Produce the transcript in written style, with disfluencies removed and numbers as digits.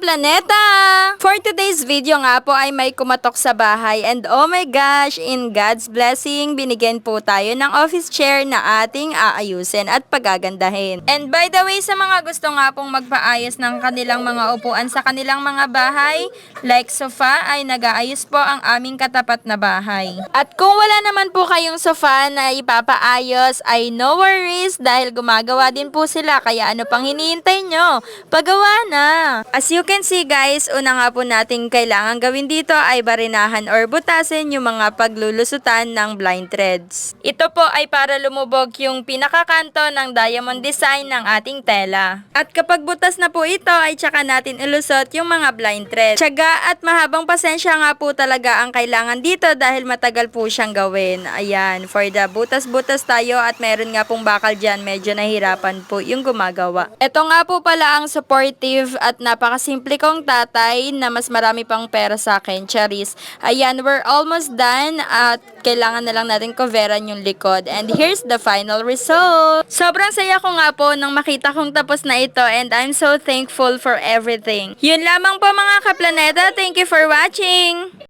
kaplaneta! For today's video nga po ay may kumatok sa bahay and oh my gosh, in God's blessing, binigyan po tayo ng office chair na ating aayusin at pagagandahin. And by the way, sa mga gusto nga pong magpaayos ng kanilang mga upuan sa kanilang mga bahay, like sofa, ay nag-aayos po ang aming katapat na bahay. At kung wala naman po kayong sofa na ipapaayos, ay no worries dahil gumagawa din po sila, kaya ano pang hinihintay nyo? Pagawa na! As you can see guys, una nga po natin kailangan gawin dito ay barinahan or butasin yung mga paglulusutan ng blind threads. Ito po ay para lumubog yung pinakakanto ng diamond design ng ating tela. At kapag butas na po ito ay tsaka natin ilusot yung mga blind threads. Tiyaga at mahabang pasensya nga po talaga ang kailangan dito dahil matagal po siyang gawin. Ayan, for the butas-butas tayo at meron nga pong bakal dyan, medyo nahirapan po yung gumagawa. Ito nga po pala ang supportive at napakasimple kong tatay na mas marami pang pera sa akin, Charis. Ayan, we're almost done at kailangan na lang natin coveran yung likod. And here's the final result. Sobrang saya ko nga po nang makita kong tapos na ito and I'm so thankful for everything. Yun lamang po mga kaplaneta. Thank you for watching!